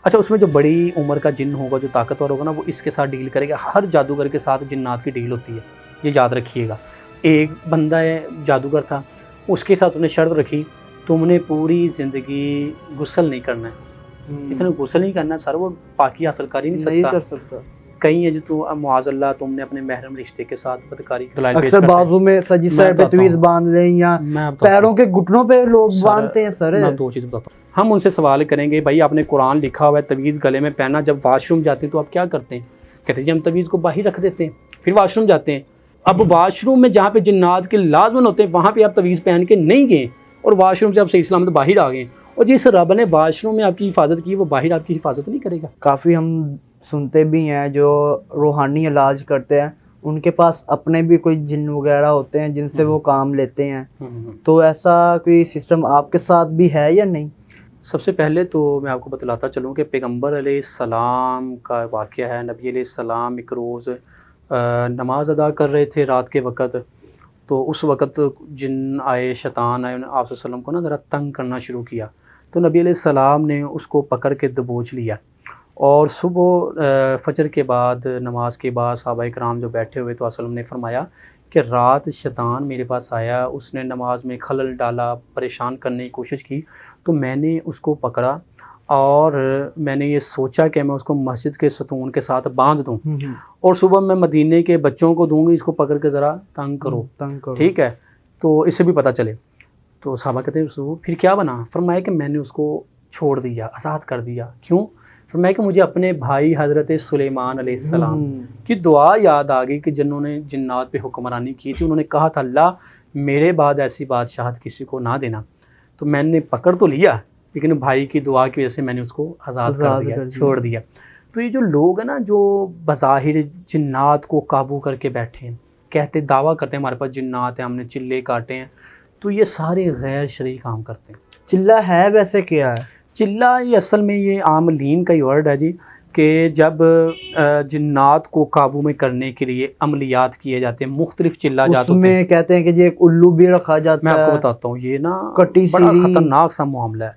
अच्छा, उसमें जो बड़ी उम्र का जिन होगा, जो ताकतवर होगा ना, वो इसके साथ डील करेगा। हर जादूगर के साथ जिन्नात की डील होती है, ये याद रखिएगा। एक बंदा है जादूगर था, उसके साथ उसने शर्त रखी, तुमने पूरी ज़िंदगी गुस्ल नहीं करना है। इतना गुस्ल नहीं करना सर, वो पाकी हासिल कर ही नहीं कर सकता। सकता। कहीं है जो तू मुआज़ल्ला तुमने अपने महरम रिश्ते के साथ बदकारी दलाइल पेश अक्सर करते हैं। बाजू में सजी मैं सर पे बताता तवीज हूँ, बांध लें या मैं बताता हूँ पैरों के घुटनों पे लोग सर, बांधते हैं सर। मैं 2 चीज़ बताता हूँ। हम उनसे सवाल करेंगे, भाई आपने कुरान लिखा हुआ है तवीज़ गले में पहनना, जब वाशरूम जाते हैं तो आप क्या करते हैं? कहते हैं जी हम तवीज़ को बाहर रख देते हैं, फिर वाशरूम जाते हैं। अब वाशरूम में जहाँ पे जिन्नात के लाज़मन होते हैं, वहाँ पे आप तवीज़ पहन के नहीं गए और वाशरूम से आप सही सलामत बाहर आ गए, और जिस रब ने वाशरूम में आपकी हिफाजत की, वो बाहर आपकी हिफाजत नहीं करेगा? काफ़ी हम सुनते भी हैं जो रूहानी इलाज करते हैं, उनके पास अपने भी कोई जिन वगैरह होते हैं जिनसे वो काम लेते हैं। तो ऐसा कोई सिस्टम आपके साथ भी है या नहीं? सबसे पहले तो मैं आपको बतलाता चलूँ कि पैगम्बर अलैहिस्सलाम का वाक़या है। नबी अलैहिस्सलाम एक रोज़ नमाज़ अदा कर रहे थे रात के वक़्त, तो उस वक़्त जिन आए, शैतान आए, उन्होंने आप सल्लल्लाहु अलैहि वसल्लम को ना ज़रा तंग करना शुरू किया। तो नबी अलैहिस्सलाम ने उसको पकड़ के दबोच लिया, और सुबह फ़जर के बाद, नमाज के बाद सहाबा इकराम जो बैठे हुए, तो वसल्लम ने फ़रमाया कि रात शैतान मेरे पास आया, उसने नमाज में खलल डाला, परेशान करने की कोशिश की, तो मैंने उसको पकड़ा और मैंने ये सोचा कि मैं उसको मस्जिद के सतून के साथ बांध दूं, और सुबह मैं मदीने के बच्चों को दूंगी, इसको पकड़ के ज़रा तंग करो, ठीक है, तो इससे भी पता चले। तो सहाबा कहते हैं रसूल फिर क्या बना? फरमाया कि मैंने उसको छोड़ दिया, आज़ाद कर दिया। क्यों? फरमाया कि मुझे अपने भाई हज़रत सुलेमान अलैहिस्सलाम की दुआ याद आ गई कि जिन्होंने जिन्नात पे हुक्मरानी की थी। उन्होंने कहा था, अल्लाह मेरे बाद ऐसी बादशाहत किसी को ना देना। तो मैंने पकड़ तो लिया, लेकिन भाई की दुआ की वजह से मैंने उसको आज़ाद कर दिया, छोड़ दिया। तो ये जो लोग हैं ना, जो बज़ाहिर जिन्नात को काबू करके बैठे हैं, कहते दावा करते हैं हमारे पास जिन्नात है, हमने चिल्ले काटे हैं, तो ये सारे गैर शरई काम करते हैं। चिल्ला है वैसे क्या है? चिल्ला ये असल में ये आमलीन का ही वर्ड है जी, कि जब जिन्नात को काबू में करने के लिए अमलियात किए जाते हैं, मुख्तलिफ चिल्ला जात होते हैं। उसमें कहते हैं कि जी एक उल्लू भी रखा जाता है। मैं आपको बताता हूँ, ये ना कटी बड़ा सीरी। ख़तरनाक सा मामला है।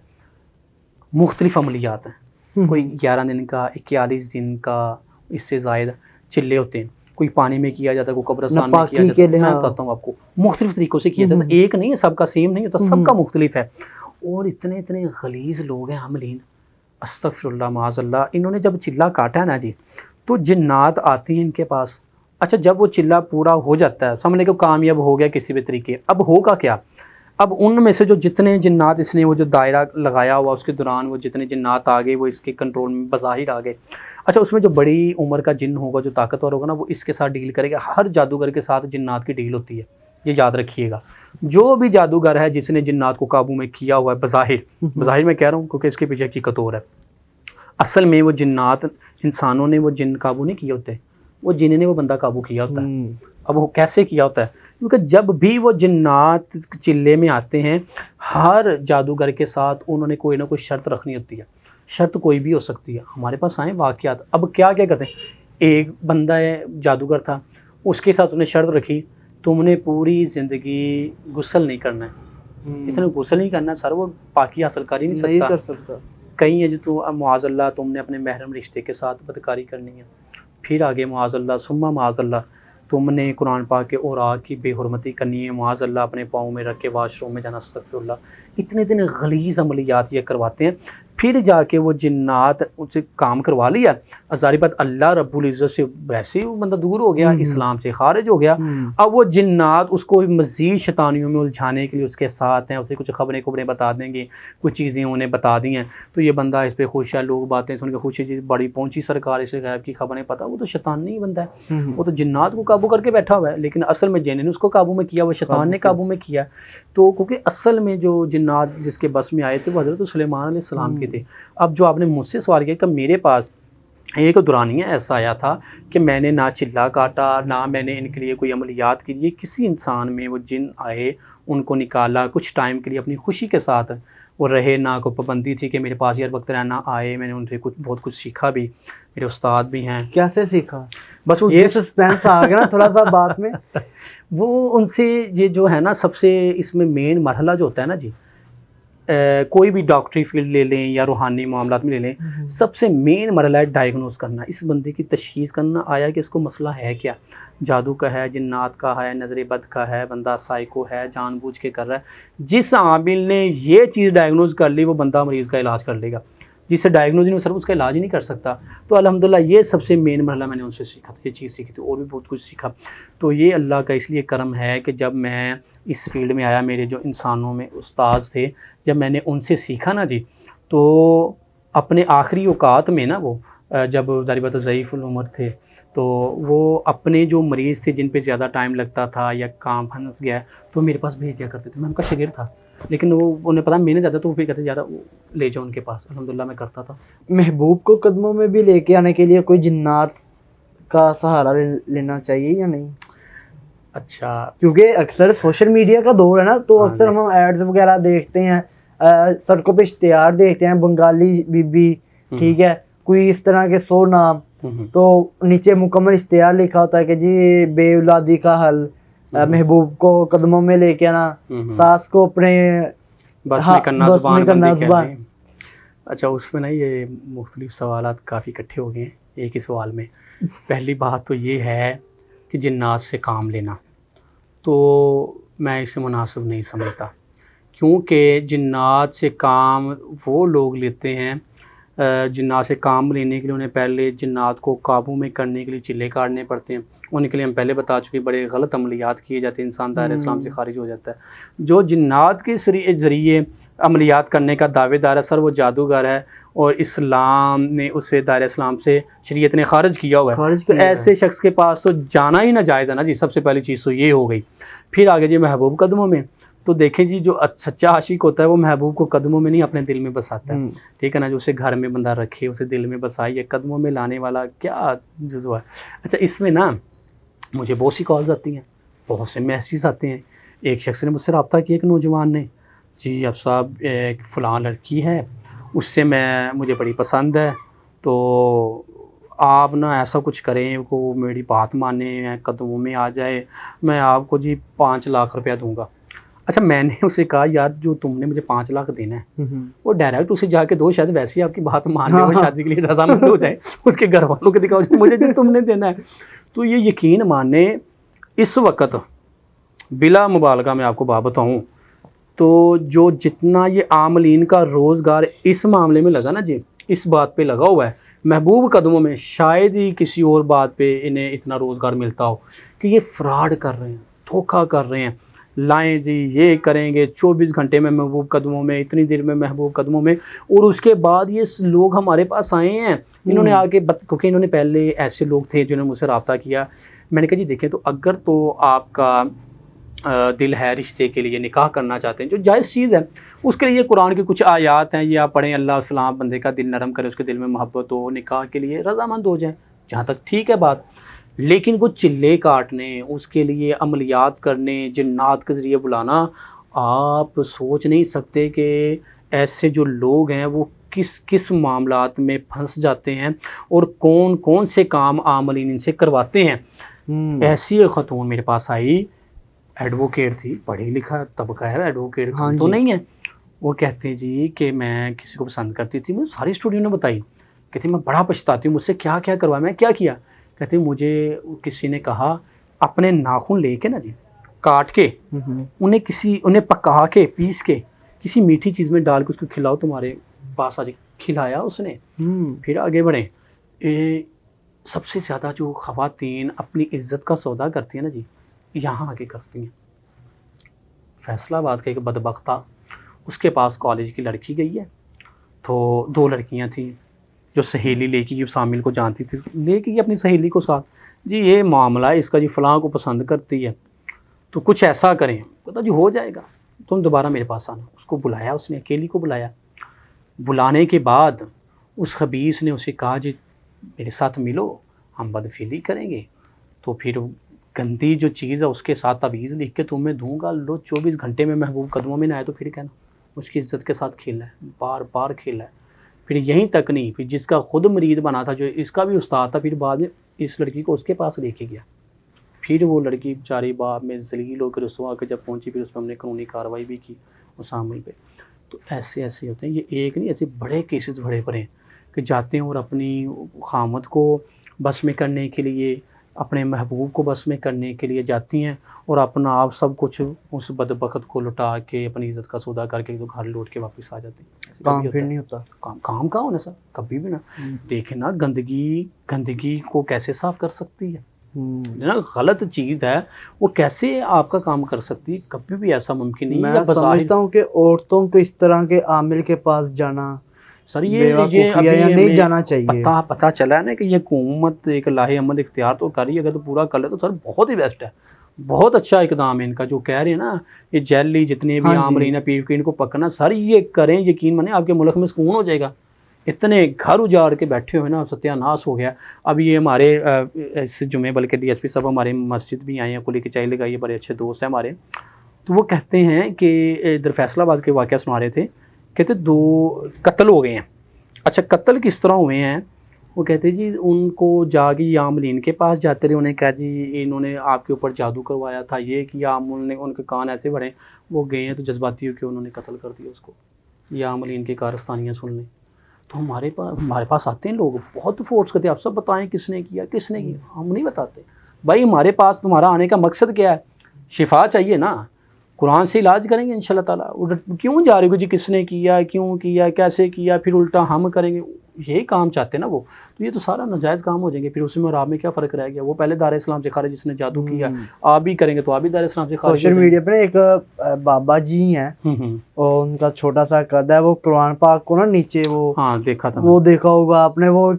मुख्तलिफ अमलियात हैं, कोई 11 दिन का, 41 दिन का, इससे ज़ायद चिल्ले होते हैं। कोई पानी में किया जाता है, कोई कब्रिस्तान में किया जाता है। मैं बताता हूँ आपको, मुख्तलिफ तरीक़ों से किया जाता है, एक नहीं है, सबका सेम नहीं होता, सबका मुख्तलिफ है। और इतने इतने गलीज़ लोग हैं अमलीन, अस्तग़फिरुल्लाह माज़अल्लाह। इन्होंने जब चिल्ला काटा है ना जी, तो जिन्नात आती हैं इनके पास। अच्छा, जब वो चिल्ला पूरा हो जाता है, समझ लें कि कामयाब हो गया किसी भी तरीके, अब होगा क्या? अब उनमें से जो जितने जिन्नात, इसने वो जो दायरा लगाया हुआ, उसके दौरान वो जितने जिन्नात आ गए, वो इसके कंट्रोल में बज़ाहिर आ गए। अच्छा, उसमें जो बड़ी उम्र का जिन होगा, जो ताकतवर होगा ना, वो इसके साथ डील करेगा। हर जादूगर के साथ जिन्नात की डील होती है, ये याद रखिएगा। जो भी जादूगर है जिसने जिन्नात को काबू में किया हुआ है, बज़ाहिर मैं कह रहा हूँ क्योंकि इसके पीछे हकीकत और है। असल में वो जिन्नात, इंसानों ने वो जिन काबू नहीं किए होते, वो जिन ने वो बंदा काबू किया होता है। अब वो कैसे किया होता है? क्योंकि जब भी वो जिन्नात चिल्ले में आते हैं, हर जादूगर के साथ उन्होंने कोई ना कोई शर्त रखनी होती है। शर्त कोई भी हो सकती है। हमारे पास आए वाक़यात, अब क्या क्या करते हैं, एक बंदा है जादूगर था, उसके साथ उन्हें शर्त रखी, तुमने पूरी ज़िंदगी गुस्ल नहीं करना है। इतना गुस्ल नहीं करना सर, वो पाकी हासिल कर ही नहीं सकता। कहीं है जो तो मुआज़ल्ला तुमने अपने महरम रिश्ते के साथ बदकारी करनी है। फिर आगे मुआज़ल्ला सुम्मा मुआज़ल्ला, तुमने कुरान पाक के औराक की बेहुरमती करनी है, मुआज़ल्ला अपने पाँव में रख के वाशरूम में जाना, अस्तग़फिरुल्लाह। इतने इतने गलीज़ अमलियात ये करवाते हैं। फिर जाके वो जिन्नात उनसे काम करवा लिया, ज़ाहिर बात अल्लाह रब्बुल इज़्ज़त से वैसे ही वो बंदा दूर हो गया, इस्लाम से खारिज हो गया। अब वो जिन्नात उसको मज़ीद शैतानियों में उलझाने के लिए उसके साथ हैं, उसे कुछ खबरें बता देंगे, कुछ चीज़ें उन्हें बता दी हैं, तो ये बंदा इस पर खुश है, लोग बातें सुन के खुश है जी, बड़ी पहुँची सरकार, इसे गैब की खबरें पता। वो तो शैतान नहीं बंदा है, वो तो जिन्नात को काबू करके बैठा हुआ है, लेकिन असल में जिन ने उसको काबू में किया, वो शैतान ने काबू में किया। तो क्योंकि असल में जो जिन्नात जिसके बस में आए थे वो हज़रत सुलेमान अलैहिस्सलाम के थे। अब जो आपने मुझसे सवाल किया कि मेरे पास एक दुरानिया ऐसा आया था कि मैंने ना चिल्ला काटा, ना मैंने इनके लिए कोई अमलियात की, ये किसी इंसान में वो जिन आए, उनको निकाला, कुछ टाइम के लिए अपनी खुशी के साथ वो रहे, ना कोई पाबंदी थी कि मेरे पास हर वक्त रहना। आए, मैंने उनसे बहुत कुछ सीखा भी, मेरे उस्ताद भी हैं। कैसे सीखा? बस वो ये सस्पेंस आ गया ना थोड़ा सा बात में। वो उनसे ये जो है ना, सबसे इसमें मेन मरहला जो होता है ना जी, कोई भी डॉक्टरी फील्ड ले लें या रूहानी मामलात में ले लें, सबसे मेन मरला है डायग्नोस करना, इस बंदे की तशखीस करना, आया कि इसको मसला है क्या, जादू का है, जिन्नात का है, नज़र बद का है, बंदा साइको है, जानबूझ के कर रहा है। जिस आमिल ने ये चीज़ डायग्नोज कर ली वो बंदा मरीज़ का इलाज कर लेगा, जिससे डायग्नोज नहीं, सर उसका इलाज ही नहीं कर सकता। तो अल्हम्दुलिल्लाह ये सबसे मेन मरला मैंने उनसे सीखा था, ये चीज़ सीखी थी, और भी बहुत कुछ सीखा। तो ये अल्लाह का इसलिए करम है कि जब मैं इस फील्ड में आया, मेरे जो इंसानों में उस्ताद थे, जब मैंने उनसे सीखा ना जी, तो अपने आखिरी औकात में ना वो जब ज़ाहिर बात ज़ईफ़ुल उम्र थे, तो वो अपने जो मरीज़ थे जिन पे ज़्यादा टाइम लगता था या काम फंस गया तो मेरे पास भेज दिया करते थे। मैं उनका शागिर्द था, लेकिन वो उन्हें पता मैंने ज़्यादा, तो वो फिर कहते ज़्यादा ले जाओ उनके पास। अल्हम्दुलिल्लाह मैं करता था। महबूब को कदमों में भी लेके आने के लिए कोई जिन्नात का सहारा लेना चाहिए या नहीं? अच्छा, क्योंकि अक्सर सोशल मीडिया का दौर है ना, तो अक्सर हम एड्स वगैरह देखते हैं, सड़कों पे इश्तिहार देखते हैं, बंगाली बीबी, ठीक है, कोई इस तरह के 100 नाम, तो नीचे मुकम्मल इश्तिहार लिखा होता है कि जी बेऔलादी का हल, महबूब को कदमों में लेके आना, सास को अपने बस में करना जुबान। अच्छा, उसमें ना ये मुख्तलिफ सवालात काफ़ी इकट्ठे हो गए हैं एक ही सवाल में। पहली बात तो ये है कि जिन्नात से काम लेना, तो मैं इसे मुनासिब नहीं समझता, क्योंकि जिन्नात से काम वो लोग लेते हैं, जिन्नात से काम लेने के लिए उन्हें पहले जिन्नात को काबू में करने के लिए चिल्ले काटने पड़ते हैं। उनके लिए हम पहले बता चुके, बड़े गलत अमलियात किए जाते हैं, इंसान दायरे इस्लाम से खारिज हो जाता है। जो जिन्नात के ज़रिए अमलियात करने का दावेदार है, सर वो जादूगर है और इस्लाम ने उसे दायरे इस्लाम से, शरीयत ने खारिज किया हुआ है। तो ऐसे शख्स के पास तो जाना ही नाजायज़ है ना जी। सबसे पहली चीज़ तो ये हो गई। फिर आगे जी महबूब कदमों में, तो देखें जी, जो सच्चा आशिक होता है वो महबूब को कदमों में नहीं अपने दिल में बसाता है, ठीक है ना। जो उसे घर में बंदा रखे, उसे दिल में बसाए, ये कदमों में लाने वाला क्या जुज़्वा है। अच्छा, इसमें ना मुझे बहुत सी कॉल्स आती हैं, बहुत से मैसेज आते हैं। एक शख्स ने मुझसे रब्ता किया, एक नौजवान ने, जी अब साहब एक फ़लाँ लड़की है, उससे मुझे बड़ी पसंद है, तो आप ना ऐसा कुछ करें वो मेरी बात माने, कदमों में आ जाए, मैं आपको जी 5 लाख रुपया दूंगा। अच्छा, मैंने उसे कहा यार जो तुमने मुझे 5 लाख देना है वो डायरेक्ट उसे जाके दो, शायद वैसे ही आपकी बात मान ले, वो शादी के लिए रजामंद हो जाए, उसके घर वालों को दिखाओ मुझे जो तुमने देना है। तो ये यकीन माने, इस वक्त बिला मुबालगा मैं आपको बात बताऊँ तो जो जितना ये आमलीन का रोज़गार इस मामले में लगा ना जी, इस बात पे लगा हुआ है, महबूब कदमों में शायद ही किसी और बात पे इन्हें इतना रोज़गार मिलता हो कि ये फ्रॉड कर रहे हैं, धोखा कर रहे हैं। लाएं जी, ये करेंगे 24 घंटे में महबूब कदमों में, इतनी देर में महबूब कदमों में, और उसके बाद ये लोग हमारे पास आए हैं, इन्होंने आके क्योंकि इन्होंने पहले ऐसे लोग थे जिन्होंने मुझसे रब्ता किया। मैंने कहा जी देखें, तो अगर तो आपका दिल है रिश्ते के लिए, निकाह करना चाहते हैं, जो जायज़ चीज़ है, उसके लिए कुरान की कुछ आयात हैं, ये आप पढ़ें, अल्लाह फलां बंदे का दिल नरम करे, उसके दिल में मोहब्बत हो, निकाह के लिए रज़ामंद हो जाए, जहाँ तक ठीक है बात। लेकिन वो चिल्ले काटने, उसके लिए अमलियात करने, जिन्नात के ज़रिए बुलाना, आप सोच नहीं सकते कि ऐसे जो लोग हैं वो किस किस मामलात में फंस जाते हैं और कौन कौन से काम आमलीन इनसे करवाते हैं। ऐसी एक ख़तून मेरे पास आई, एडवोकेट थी, पढ़ी लिखा तबका है, एडवोकेट तो नहीं है। वो कहते जी कि मैं किसी को पसंद करती थी, मुझे सारी स्टोरी ने बताई, कहती मैं बड़ा पछताती हूँ, मुझसे क्या क्या करवाया, मैं क्या किया। कहती मुझे किसी ने कहा अपने नाखून लेके ना जी, काट के उन्हें पका के, पीस के किसी मीठी चीज़ में डाल के उसको खिलाओ, तुम्हारे पास आज खिलाया उसने, फिर आगे बढ़े। सबसे ज़्यादा जो ख़वातीन अपनी इज्जत का सौदा करती हैं ना जी, यहाँ आके करती हैं। फैसलाबाद का एक बदबख्ता, उसके पास कॉलेज की लड़की गई है, तो 2 लड़कियाँ थी, जो सहेली लेके गई, शामिल को जानती थी, लेके गई अपनी सहेली को साथ, जी ये मामला है इसका, जी फ़लाँ को पसंद करती है, तो कुछ ऐसा करें। पता जी हो जाएगा, तुम दोबारा मेरे पास आना। उसको बुलाया, उसने अकेली को बुलाया। बुलाने के बाद उस खबीस ने उसे कहा जी मेरे साथ मिलो, हम बदफेली करेंगे, तो फिर गंदी जो चीज़ है उसके साथ तवीज़ लिख के तुम्हें दूंगा, लो 24 घंटे में महबूब कदमों में ना आए तो फिर कहना। उसकी इज्जत के साथ खेला है, बार बार खेला है। फिर यहीं तक नहीं, फिर जिसका खुद मरीद बना था, जो इसका भी उस्ताद था, फिर बाद में इस लड़की को उसके पास लेके गया। फिर वो लड़की बेचारी बाप में जलील होकर रुसवा के जब पहुंची, फिर उस पर हमने कानूनी कार्रवाई भी की उस आमिल पे। तो ऐसे ऐसे होते हैं, ये एक नहीं, ऐसे बड़े केसेस बड़े पड़े हैं कि जाते हैं और अपनी खामद को बस में करने के लिए, अपने महबूब को बस में करने के लिए जाती हैं और अपना आप सब कुछ उस बदबख्त को लुटा के अपनी इज़्ज़त का सौदा करके तो घर लौट के वापस आ जाते हैं। ऐसे काम कभी फिर होता है? नहीं होता। काम का होना सर, कभी भी ना। देखें ना, गंदगी को कैसे साफ़ कर सकती है ना, गलत चीज़ है वो कैसे आपका काम कर सकती है, कभी भी ऐसा मुमकिन नहीं है। मैं समझता हूँ कि औरतों को इस तरह के आमिल के पास जाना सर ये अभी नहीं जाना चाहिए। पता चला है ना कि ये हुकूमत एक लाहे अमल इख्तियार तो कर रही है, अगर तो पूरा कर ले तो सर बहुत ही बेस्ट है, बहुत अच्छा इकदाम है इनका। जो कह रहे हैं ना ये जैली जितने भी आमरीन पीव के इनको पकड़ना, सर ये करें, यकीन माने आपके मुल्क में सुकून हो जाएगा। इतने घर उजाड़ के बैठे हुए ना, सत्यानाश हो गया। अब ये हमारे इस जुमे बल्कि DSP साहब हमारे मस्जिद भी आए हैं, कुली की चाय लगाई, बड़े अच्छे दोस्त हैं हमारे। तो वो कहते हैं कि इधर फैसलाबाद के वाक़या सुना रहे थे, कहते 2 कत्ल हो गए हैं। अच्छा कत्ल किस तरह हुए हैं? वो कहते जी उनको जागी आमलीन के पास जाते रहे, उन्हें कहा जी इन्होंने आपके ऊपर जादू करवाया था, ये किया, आमूल ने उनके कान ऐसे बढ़े, वो गए हैं तो जज्बाती होकर उन्होंने कत्ल कर दिया उसको, या आमलीन के कारस्तानियाँ सुन लें। तो हमारे पास आते हैं लोग, बहुत फोर्स करते हैं, आप सब बताएं किसने किया किसने किया, हम नहीं बताते भाई। हमारे पास तुम्हारा आने का मकसद क्या है? शिफा चाहिए ना, कुरान से इलाज करेंगे इंशाल्लाह ताला। क्यों जा रहे हो जी किसने किया, क्यों किया, कैसे किया, फिर उल्टा हम करेंगे, यही काम चाहते हैं ना वो। तो ये तो सारा नाजायज़ काम हो जाएंगे, फिर उसमें और आप में क्या फ़र्क रह गया? वो पहले दार इस्लाम से खारिज, जिसने जादू किया, आप भी करेंगे तो आप भी दार इस्लाम से खारिज। सोशल मीडिया पे एक बाबा जी हैं और उनका छोटा सा कद है, वो कुरान पाक को ना नीचे वो, हाँ देखा था, वो देखा होगा आपने, वो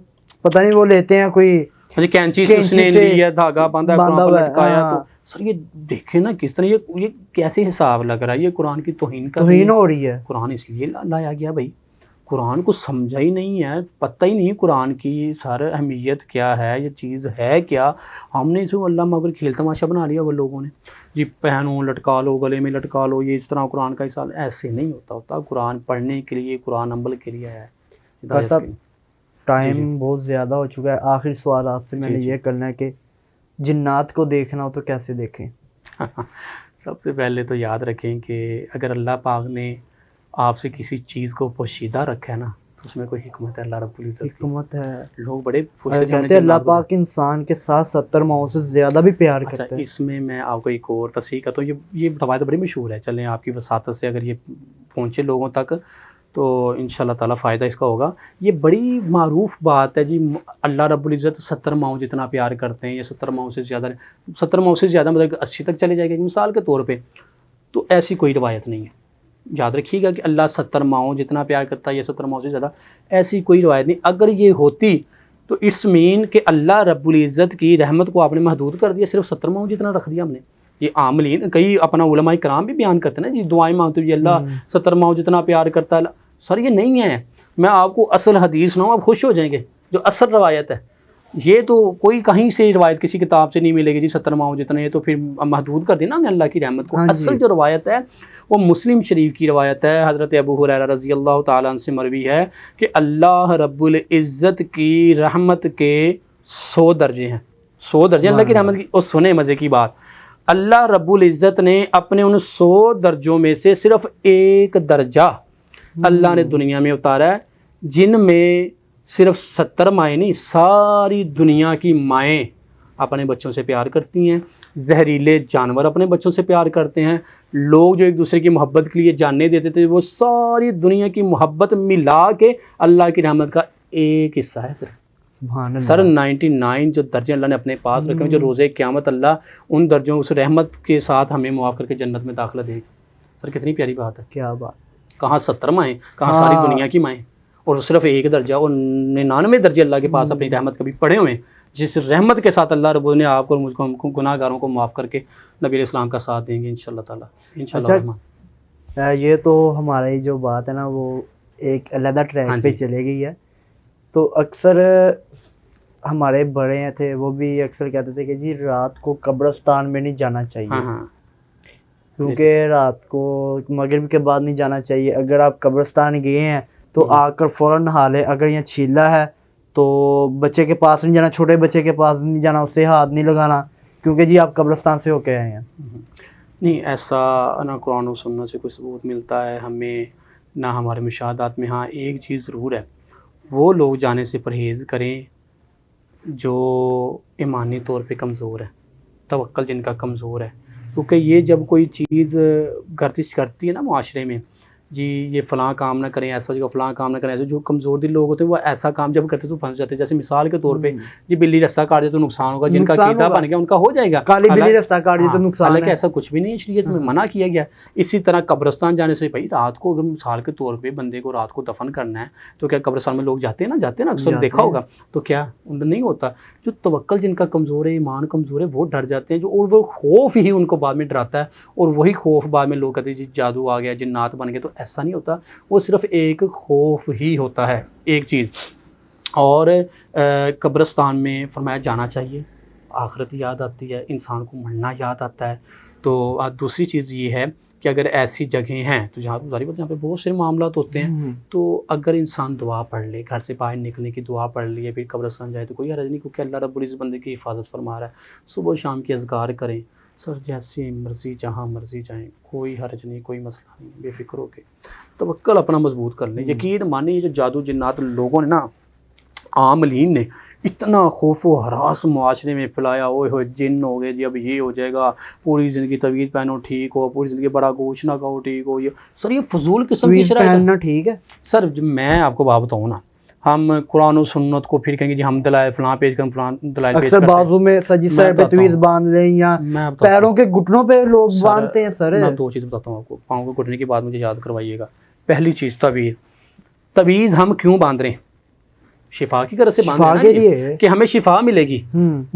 पता नहीं वो लेते हैं कोई कैंची से उसने लिया, धागा बांधा पर लटकाया। तो सर ये देखे ना किस तरह ये कैसे हिसाब लग रहा है, ये कुरान की तौहीन हो रही है। कुरान इसलिए लाया गया भाई, कुरान को समझा ही नहीं है, पता ही नहीं कुरान की सर अहमियत क्या है, ये चीज़ है क्या। हमने इसको अल्लाह मगर खेल तमाशा बना लिया वो लोगों ने जी, पहनो लटका लो, गले में लटका लो, ये इस तरह कुरान का हिसाब ऐसे नहीं होता। कुरान पढ़ने के लिए, कुरान अमल के लिए है। टाइम बहुत ज़्यादा हो चुका है, आखिरी सवाल आपसे मैंने ये करना है कि जिन्नात को देखना हो तो कैसे देखें? सबसे पहले तो याद रखें कि अगर अल्लाह पाक ने आपसे किसी चीज़ को पोशीदा रखा है ना, तो उसमें कोई हिकमत है, अल्लाह रब्बुल इज़्ज़त की हिकमत है। लोग बड़े कहते हैं अल्लाह पाक इंसान के साथ 70 माओं से ज़्यादा भी प्यार करता है। इसमें मैं आपको एक और तस्हीह करता हूँ, ये रवायत बड़ी मशहूर है, चलें आपकी वसातत से अगर ये पहुँचे लोगों तक तो इंशाल्लाह ताला फ़ायदा इसका होगा। ये बड़ी मारूफ बात है जी, अल्लाह रब्बुल इज़्ज़त 70 माओं जितना प्यार करते हैं, या 70 माओं से ज़्यादा, 70 माओं से ज़्यादा मतलब 80 तक चले जाएगा मिसाल के तौर पे। तो ऐसी कोई रवायत नहीं है, याद रखिएगा कि अल्लाह 70 माओं जितना प्यार करता है या 70 माओं से ज़्यादा, ऐसी कोई रवायत नहीं। अगर ये होती तो इट्स मीन कि अल्लाह रब्बुल इज़्ज़त की रहमत को आपने महदूद कर दिया, सिर्फ 70 माओं जितना रख दिया हमने। ये आमलीन कई अपना उलमाए कराम भी बयान करते हैं ना जी, दुआएं मांगते हुए अल्लाह 70 माओं जितना प्यार करता है। सर ये नहीं है, मैं आपको असल हदीस सुनाऊँ, आप खुश हो जाएंगे, जो असल रवायत है। ये तो कोई कहीं से रवायत किसी किताब से नहीं मिलेगी जी 70 माओं जितने, ये तो फिर महदूद कर देना हमने अल्लाह की रहमत को। असल जो रवायत है वो मुस्लिम शरीफ की रवायत है, हज़रत अबू हुरैरा रज़ी अल्लाह ताला अन्हु से मरवी है कि अल्लाह रब्बुल इज़्ज़त की रहमत के 100 दर्जे हैं, 100 दर्जे अल्लाह की रहमत की। और सुने मज़े की बात, अल्लाह रब्बुल इज़्ज़त ने अपने उन 100 दर्जों में से सिर्फ एक दर्जा अल्लाह ने दुनिया में उतारा है, जिनमें सिर्फ 70 माएँ नहीं, सारी दुनिया की माएँ अपने बच्चों से प्यार करती हैं, जहरीले जानवर अपने बच्चों से प्यार करते हैं, लोग जो एक दूसरे की मोहब्बत के लिए जानने देते थे, वो सारी दुनिया की मोहब्बत मिला के अल्लाह की रहमत का एक हिस्सा है सर 99 जो दर्जे अल्लाह ने अपने पास रखे हैं, जो रोज़े क़यामत अल्लाह उन दर्जों उस रहमत के साथ हमें मुआफ़ करके जन्नत में दाखिला देगा। सर कितनी प्यारी बात है, क्या बात, कहाँ 70 माएँ, कहाँ सारी दुनिया की माएँ, और सिर्फ एक दर्जा, और 99 दर्जे अल्लाह के पास अपनी रहमत कभी पड़े हुए हैं, जिस रहमत के साथ अल्लाह रब्बुल ने आपको और मुझको हमको गुनाहगारों को माफ़ करके नबी इस्लाम का साथ देंगे इंशाल्लाह ताला, इंशाल्लाह। अच्छा, ये तो हमारी जो बात है ना वो एक अलग ट्रैक पे चले गई है। तो अक्सर हमारे बड़े थे वो भी अक्सर कहते थे कि जी रात को कब्रिस्तान में नहीं जाना चाहिए, क्योंकि रात को मगरिब के बाद नहीं जाना चाहिए। अगर आप कब्रिस्तान गए हैं तो आकर फ़ौरन नहा ले, अगर यहाँ छीला है तो बच्चे के पास नहीं जाना, छोटे बच्चे के पास नहीं जाना, उससे हाथ नहीं लगाना, क्योंकि जी आप कब्रिस्तान से होके आए हैं। नहीं, ऐसा ना कुरान और सुन्नत से कोई सबूत मिलता है हमें, ना हमारे मुशाहदात में। हाँ एक चीज़ ज़रूर है, वो लोग जाने से परहेज़ करें जो ईमानी तौर पे कमज़ोर है, तवक्कल जिनका कमज़ोर है। क्योंकि ये जब कोई चीज़ गर्दिश करती है ना माशरे में, जी ये फ़लाँ काम ना करें, ऐसा जगह फ़लाँ काम ना करें, ऐसे जो कमज़ोर दिल लोग होते हैं वो ऐसा काम जब करते तो फंस जाते हैं। जैसे मिसाल के तौर पे जी बिल्ली रास्ता काट दे तो नुकसान होगा, जिनका कीदा बन गया उनका हो जाएगा, काली बिल्ली रास्ता काट दे तो नुकसान है। हालांकि ऐसा कुछ भी नहीं है, शरीयत में मना किया गया। इसी तरह कब्रिस्तान जाने से, भाई रात को अगर मिसाल के तौर पे बंदे को रात को दफन करना है तो क्या कब्रिस्तान में लोग जाते हैं ना अक्सर देखा होगा, तो क्या उनका नहीं होता। जो तवक्कल जिनका कमज़ोर है, ईमान कमज़ोर है, वो डर जाते हैं, जो और वो खौफ ही उनको बाद में डराता है, और वही खौफ बाद में लोग कहते हैं जी जादू आ गया, जिन्नात बन गए। तो ऐसा नहीं होता, वो सिर्फ एक खौफ ही होता है, एक चीज़। और कब्रिस्तान में फरमाया जाना चाहिए, आखिरत याद आती है, इंसान को मरना याद आता है। तो दूसरी चीज़ ये है कि अगर ऐसी जगह हैं तो जहाँ जारी बात, यहाँ पे बहुत से मामला होते हैं, तो अगर इंसान दुआ पढ़ ले, घर से बाहर निकलने की दुआ पढ़ ली, फिर कब्रिस्तान जाए तो कोई हर्ज नहीं, क्योंकि अल्लाह रब्बुल इज़्ज़त बंदे की हिफाजत फरमा रहा है। सुबह शाम की अज़कार करें, सर जैसे मर्ज़ी जहाँ मर्ज़ी जाएँ, कोई हर्ज नहीं, कोई मसला नहीं, बेफिक्र होके तवक्कल अपना मजबूत कर लें। यकीन मानिए जो जादू जिन्नात लोगों ने ना, आमलीन ने इतना खौफ व हरास मुआशरे में फैलाया, ओए हो जिन हो गए जी, अब ये हो जाएगा, पूरी ज़िंदगी तवीज़ पहनो ठीक हो, पूरी ज़िंदगी बड़ा गोश ना खाओ ठीक हो। ये सर ये फजूल किस्म की शराइत पहनना ठीक है सर। मैं आपको बात बताऊँ ना, हम कुरान और सुन्नत को फिर कहेंगे जी हम दलाइल फलां पेश करें, फलां दलाइल पेश अक्सर बाजू में सजी सर पे तवीज़ बांध लें, या पैरों के घुटनों पे लोग बांधते हैं सर। मैं दो चीज़ बताता हूँ आपको, पाँव के घुटने की बात मुझे याद करवाइएगा। पहली चीज़ तवीज़ हम क्यों बांध रहे हैं? शिफा की तरह से बांधना के लिए कि हमें शिफा मिलेगी।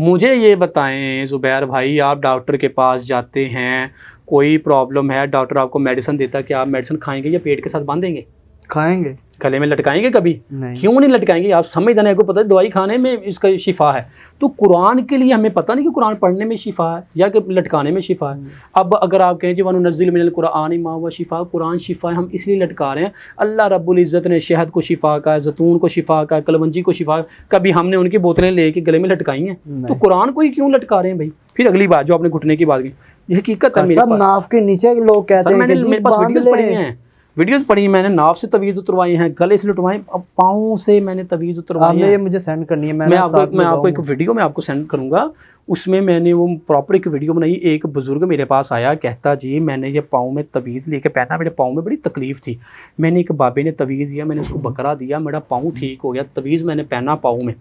मुझे ये बताएं ज़ुबैर भाई, आप डॉक्टर के पास जाते हैं, कोई प्रॉब्लम है, डॉक्टर आपको मेडिसिन देता है कि आप मेडिसिन खाएंगे या पेट के साथ बांधेंगे? खाएंगे। गले में लटकाएंगे कभी? नहीं। क्यों नहीं लटकाएंगे? आप समझ जाने को पता है दवाई खाने में इसका शिफा है, तो कुरान के लिए हमें पता नहीं कि कुरान पढ़ने में शिफा है या कि लटकाने में शिफा है। अब अगर आप कहें जी वनुनज़्ज़िलु मिनल कुरानी मा हुवा शिफा, कुरान शिफा है, हम इसलिए लटका रहे हैं। अल्लाह रब्बुल इज़्ज़त ने शहद को शिफा का, जैतून को शिफा का, कलवंजी को शिफा, कभी हमने उनकी बोतलें लेके गले में लटकाई हैं? तो कुरान को ही क्यों लटका रहे हैं भाई? फिर अगली बात जो आपने घुटने की बात की, ये हकीकत है, मेरे पास नाफ के नीचे लोग कहते हैं, मेरे पास वीडियोस पढ़ी, मैंने नाव से तवीज़ उतरवाई हैं, गले से लुटवाई, अब पाँव से मैंने तवीज़ उतरवाई है। मुझे सेंड करनी है, मैं आपको एक वीडियो में आपको सेंड करूंगा, उसमें मैंने वो प्रॉपर एक वीडियो बनाई। एक बुजुर्ग मेरे पास आया, कहता जी मैंने ये पाँव में तवीज़ लेके पहना, मेरे पाँव में बड़ी तकलीफ थी, मैंने एक बाबे ने तवीज़ दिया, मैंने उसको बकरा दिया, मेरा पाँव ठीक हो गया, तवीज़ मैंने पहना पाँव में,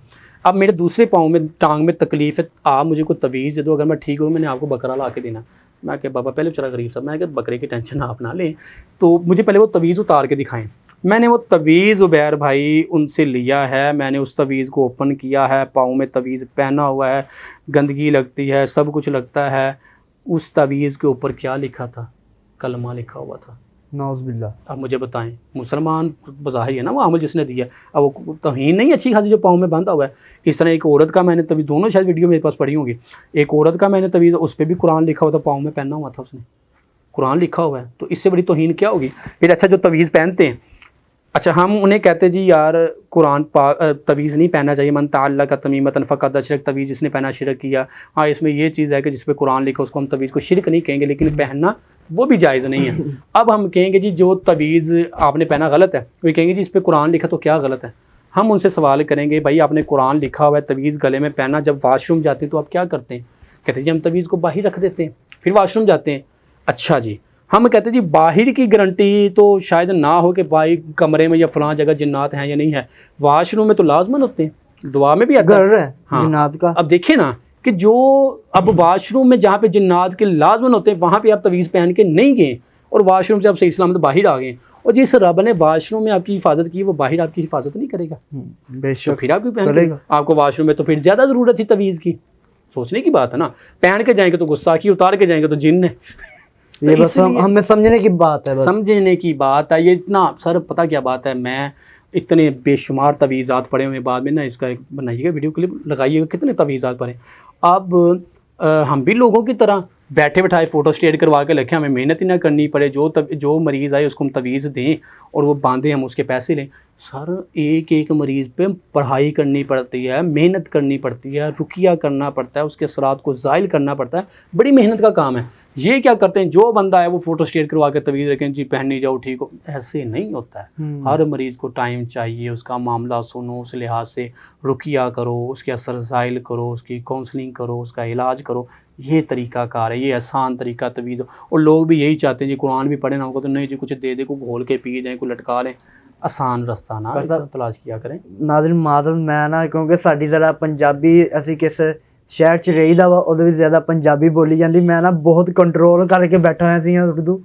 अब मेरे दूसरे पाँव में टांग में तकलीफ है, आप मुझे कोई तवीज़ दे दो, अगर मैं ठीक हो मैंने आपको बकरा ला के देना। मैं क्या बाबा पहले बेचारा गरीब साहब, मैं क्या बकरे की टेंशन आप ना लें, तो मुझे पहले वो तवीज़ उतार के दिखाएं। मैंने वो तवीज़ ज़ुबैर भाई उनसे लिया है, मैंने उस तवीज़ को ओपन किया है, पाँव में तवीज़ पहना हुआ है, गंदगी लगती है, सब कुछ लगता है। उस तवीज़ के ऊपर क्या लिखा था? कलमा लिखा हुआ था। नौज़ुबिल्लाह। अब मुझे बताएं, मुसलमान बज़ाहिर है ना वो अमल जिसने दिया, अब वो तौहीन नहीं अच्छी खासी जो पाँव में बांधा हुआ है। इस तरह एक औरत का मैंने तवीज़, दोनों शायद वीडियो मेरे पास पड़ी होंगी, एक औरत का मैंने तवीज़, उस पर भी कुरान लिखा हुआ था, पाँव में पहना हुआ था उसने, कुरान लिखा हुआ है, तो इससे बड़ी तौहीन क्या होगी? फिर अच्छा जो तवीज़ पहनते हैं, अच्छा हम उन्हें कहते जी यार कुरान तवीज़ नहीं पहनना चाहिए, मन तअल्लक़ तमीमतन फ़क़द अशरक, तवीज़ जिसने पहना शिरक किया। हाँ इसमें ये चीज़ है कि जिस पे कुरान लिखा उसको हम तवीज़ को शिरक नहीं कहेंगे, लेकिन पहनना वो भी जायज़ नहीं है। अब हम कहेंगे जी जो तवीज़ आपने पहना गलत है, वो कहेंगे जी इस पर कुरान लिखा तो क्या गलत है? हम उनसे सवाल करेंगे भाई आपने कुरान लिखा हुआ है, तवीज़ गले में पहना, जब वाशरूम जाते हैं तो आप क्या करते हैं? कहते हैं जी हम तवीज़ को बाहर रख देते हैं, फिर वाशरूम जाते हैं। अच्छा जी, हम कहते हैं जी बाहर की गारंटी तो शायद ना हो कि भाई कमरे में या फलां जगह जिन्नात हैं या नहीं है, वाशरूम में तो लाजमन होते हैं, दुआ में भी आता है हाँ जिन्नात का। अब देखिए ना कि जो अब वाशरूम में जहाँ पे जिन्नात के लाजमन होते हैं वहाँ पे आप तवीज़ पहन के नहीं गए और वाशरूम से आप सही सलामत बाहर आ गए, और जिस रब ने वाशरूम में आपकी हिफाजत की वो बाहर आपकी हिफाजत नहीं करेगा? बेशक। तो फिर आप क्यों पहन आपको वाशरूम में, तो फिर ज़्यादा ज़रूरत थी तवीज़ की। सोचने की बात है ना, पहन के जाएंगे तो गुस्सा की, उतार के जाएंगे तो जिन्न है। ये बस हमें समझने की बात है, समझने की बात है। ये इतना सर पता क्या बात है, मैं इतने बेशुमार तवीज़ात पढ़े हुए, बाद में ना इसका एक बनाइएगा वीडियो क्लिप लगाइएगा कितने तवीज़ात पढ़े। अब हम भी लोगों की तरह बैठे बैठाए फ़ोटो स्टेट करवा के रखें, हमें मेहनत ही ना करनी पड़े, जो मरीज़ आए उसको हम तवीज़ दें और वो बांधे, हम उसके पैसे लें। सर एक एक मरीज़ पे पढ़ाई करनी पड़ती है, मेहनत करनी पड़ती है, रुकिया करना पड़ता है, उसके असरात को ज़ाइल करना पड़ता है, बड़ी मेहनत का काम है। ये क्या करते हैं, जो बंदा है वो फोटो स्टेट करवा के तवीज़ रखें जी पहननी जाओ ठीक हो, ऐसे नहीं होता है। हर मरीज़ को टाइम चाहिए, उसका मामला सुनो, उस लिहाज से रुकिया करो, उसके असरसाइल करो, उसकी काउंसलिंग करो, उसका इलाज करो। ये तरीक़ाकार है, ये आसान तरीका तवीज़। और लोग भी यही चाहते हैं जी कुरान भी पढ़े ना होगा तो नहीं जी कुछ दे दे, को घोल के पी जाए, को लटका लें, आसान रास्ता ना तलाश किया करें। नाज़रीन माज़रत मैं ना क्योंकि साडी जरा पंजाबी असी किस शहर च रहीदा वा उहदे विच ज़्यादा पंजाबी बोली जाती, मैं ना बहुत कंट्रोल करके बैठा होया सी उर्दू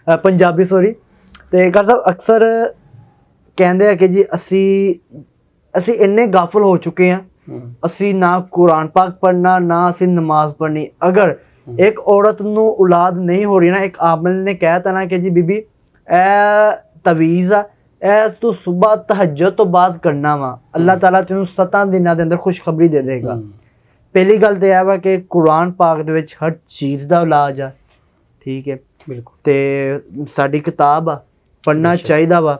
पंजाबी सॉरी। ते कर साहब अक्सर कहंदे हैं कि जी असी इन्ने गाफल हो चुके हैं, असी ना कुरान पाक पढ़ना ना असी नमाज पढ़नी। अगर एक औरत नूं औलाद नहीं हो रही ना, एक आमिल ने कहता ना कि जी बीबी ए तवीज़ आ ए तू सुबह तहज्जुद तो बाद करना वा, अल्लाह ताला तेनू 7 दिनां दे अंदर खुशखबरी दे देगा। पहली गल तो यह वा कि कुरान पाक दे विच हर चीज़ का इलाज आ, ठीक है बिल्कुल। ते साडी किताब आ, पढ़ना चाहिए वा,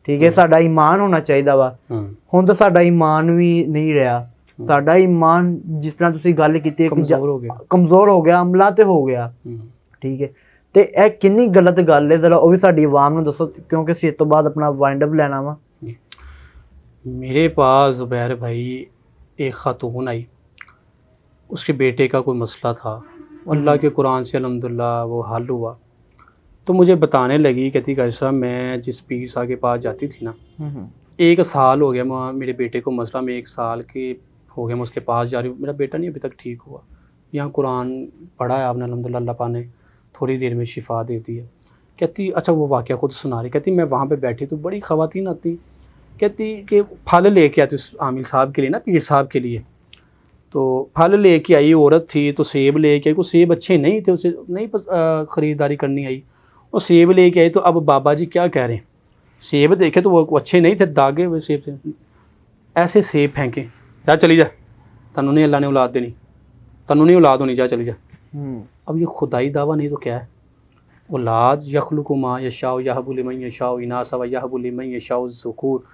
ठीक है, साडा ईमान होना चाहिए वा। हुण तो साडा ईमान भी नहीं रहा, साडा ईमान जिस तरह तुसीं गल कीती कमज़ोर हो गया, अमला ते हो गया, ठीक है। ते ए किन्नी गलत गल है, जरा वो भी साडी आवाम नूं दसो क्योंकि इस तो बाद अपना वाइंड अप लेना वा। मेरे पास ज़ुबैर भाई एक ख़ातून आई, उसके बेटे का कोई मसला था, अल्लाह के कुरान से अल्हम्दुलिल्लाह वो हल हुआ। तो मुझे बताने लगी, कहती कैसा मैं जिस पीर साहब के पास जाती थी ना, 1 साल हो गया मेरे बेटे को मसला, मैं 1 साल के हो गया मैं उसके पास जा रही हूँ, मेरा बेटा नहीं अभी तक ठीक हुआ। यहाँ कुरान पढ़ा है आपने अल्हम्दुलिल्लाह, अल्लाह पाक ने थोड़ी देर में शिफा दे दी है। कहती अच्छा वो वाक़या ख़ुद सुना रही, कहती मैं वहाँ पे बैठी तो बड़ी ख़वातीन आती, कहती कि फल लेके आती उस आमिल साहब के लिए ना, पीर साहब के लिए। तो फल लेके आई, औरत थी तो सेब लेके आई, को सेब अच्छे नहीं थे, उसे नहीं ख़रीदारी करनी आई, और सेब लेके आई। तो अब बाबा जी क्या कह रहे हैं, सेब देखे तो वो अच्छे नहीं थे, दागे हुए सेब थे, ऐसे सेब फेंके, जा चली जा, तन्नू नहीं अल्लाह ने औलाद देनी, तन्नू नहीं औलाद होनी, जा चली जा। अब ये खुदाई दावा नहीं तो क्या है, औलाद यखलुकु मा यशाउ यहबु लिमन यशाउ इनासा व यहबु लिमन यशाउ ज़ुकूर,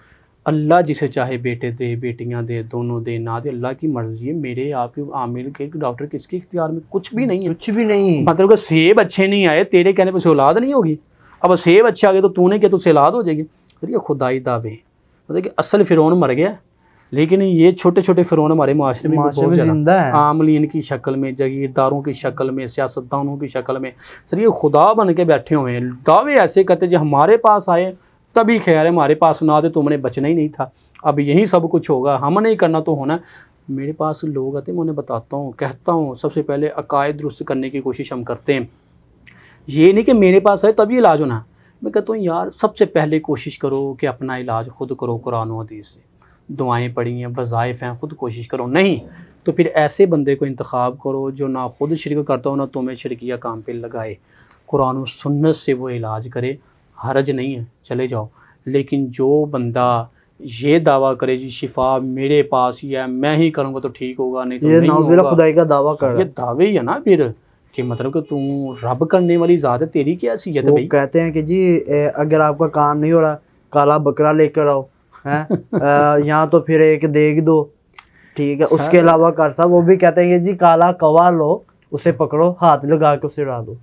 अल्लाह जिसे चाहे बेटे दे, बेटियां दे, दोनों दे, ना दे, अल्लाह की मर्जी है। मेरे आपके आमिर के डॉक्टर किसके इख्तियार में कुछ भी नहीं है, कुछ भी नहीं। मतलब कि सेब अच्छे नहीं आए, तेरे कहने पर से औलाद नहीं होगी, अब सेब अच्छे आ गए तो तूने क्या तुझसे औलाद हो जाएगी। तो ये खुदाई दावे, मतलब कि असल फ़िरौन मर गया, लेकिन ये छोटे छोटे फ़िरौन हमारे माशरे में बहुत ज़्यादा, आमलीन की शक्ल में, जागीरदारों की शक्ल में, सियासतदानों की शक्ल में, सर ये खुदा बन के बैठे हुए हैं, दावे ऐसे करते जो हमारे पास आए तभी खैर है, हमारे पास ना आते तो हमने बचना ही नहीं था, अब यही सब कुछ होगा, हम नहीं करना तो होना। मेरे पास लोग आते, मैं उन्हें बताता हूँ, कहता हूँ सबसे पहले अकायद दुरुस्त करने की कोशिश हम करते हैं, ये नहीं कि मेरे पास है तभी इलाज होना। मैं कहता हूँ यार सबसे पहले कोशिश करो कि अपना इलाज खुद करो, कुरान और हदीस से, दुआएं पढ़ी हैं, वज़ाइफ़ हैं, खुद कोशिश करो, नहीं तो फिर ऐसे बंदे को इंतखाब करो जो ना खुद शिरक करता हो ना तुम्हें शिरकिया काम पे लगाए, कुरान और सुन्नत से वो इलाज करे, हरज नहीं है, चले जाओ। लेकिन जो बंदा ये दावा करे जी शिफा मेरे पास ही है, मैं ही करूँगा तो ठीक होगा, नहीं तो नहीं होगा, खुदाई का दावा कर, ये दावे ही है ना फिर कि मतलब कि तू रब करने वाली ज़ात है, तेरी क्या हैसियत है भाई। कहते हैं कि जी अगर आपका काम नहीं हो रहा काला बकरा लेकर आओ, हैं यहाँ तो फिर एक देख दो, ठीक है, उसके अलावा कर साहब वो भी कहते हैं कि जी काला कौवा लो, उसे पकड़ो, हाथ लगा के उसे उड़ा दो।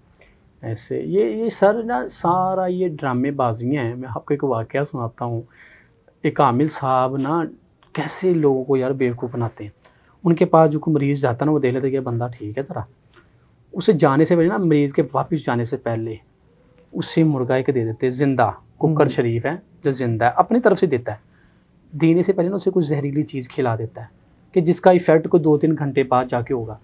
ऐसे ये सर ना सारा ये ड्रामेबाजियाँ हैं। मैं आपको एक वाक़या सुनाता हूँ, एक आमिल साहब ना कैसे लोगों को यार बेवकूफ़ बनाते हैं। उनके पास जो कोई मरीज़ जाता है ना, वो देख लेते कि बंदा ठीक है, ज़रा उसे जाने से पहले ना, मरीज़ के वापस जाने से पहले उसे मुर्गा एक दे देते, ज़िंदा कुकर शरीफ है जो ज़िंदा है, अपनी तरफ से देता है, देने से पहले ना उसे कुछ जहरीली चीज़ खिला देता है कि जिसका इफ़ेक्ट को 2-3 घंटे बाद जाके होगा।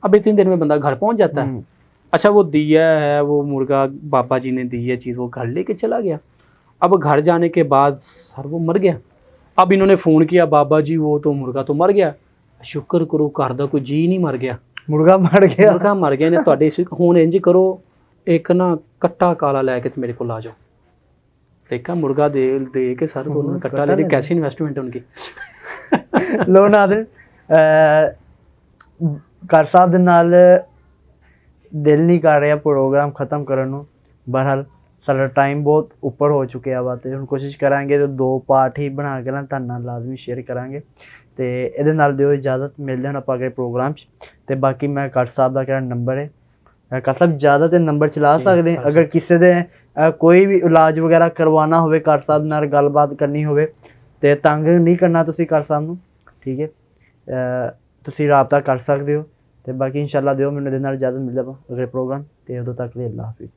अब 3 दिन में बंदा घर पहुंच जाता है। अच्छा वो दिया है, वो मुर्गा बाबा जी ने दी है चीज़, वो घर लेके चला गया। अब घर जाने के बाद सर वो मर गया। अब इन्होंने फ़ोन किया, बाबा जी वो तो मुर्गा तो मर गया, शुक्र करो घर दा कोई जी नहीं मर गया, मुर्गा मर गया, मुर्गा मर गया ने तुहाडे हुण इंज करो एक ना कट्टा काला लैके मेरे को आ जाओ। देखा मुर्गा दे के सर को उन्होंने कट्टा ले, कैसी इन्वेस्टमेंट है उनकी। लो नाज़रीन कर साहब दे नाल दिल नहीं कर रहा प्रोग्राम ख़त्म करन नूं, बहरहाल साडा टाइम बहुत ऊपर हो चुके वा ते हुण कोशिश करांगे तो 2 पार्ट ही बना के ना तुहाडे नाल लाजमी शेयर करांगे। ते इहदे नाल दिओ इजाज़त, मिलदे हां आपां अगले प्रोग्राम च। ते बाकी मैं कर साहब दा किहड़ा नंबर है ਕਰ ਸਾਹਿਬ ਜ਼ਿਆਦਾ ਤੇ ਨੰਬਰ ਚਲਾ ਜੀ, ਸਕਦੇ ਕਰ ਅਗਰ ਕਿਸੇ ਦੇ ਕੋਈ ਵੀ ਇਲਾਜ ਵਗੈਰਾ ਕਰਵਾਉਣਾ ਹੋਵੇ ਕਰ ਸਾਹਿਬ ਨਾਲ ਗੱਲਬਾਤ ਕਰਨੀ ਹੋਵੇ ਤੇ ਤੰਗ ਨਹੀਂ ਕਰਨਾ ਤੁਸੀਂ ਕਰ ਸਾਹਿਬ ਨੂੰ, ਠੀਕ ਹੈ। ਤੁਸੀਂ ਰਾਬਤਾ ਕਰ ਸਕਦੇ ਹੋ ਤੇ ਬਾਕੀ ਇਨਸ਼ਾਅੱਲਾ ਦਿਓ ਮੈਨੂੰ ਦੇ ਨਾਲ ਇਜਾਜ਼ਤ ਮਿਲ ਜਾਵੇ ਅਗਲੇ ਪ੍ਰੋਗਰਾਮ ਤੇ ਉਦੋਂ ਤੱਕ ਲਈ ਅੱਲਾਹ ਹਾਫਿਜ਼।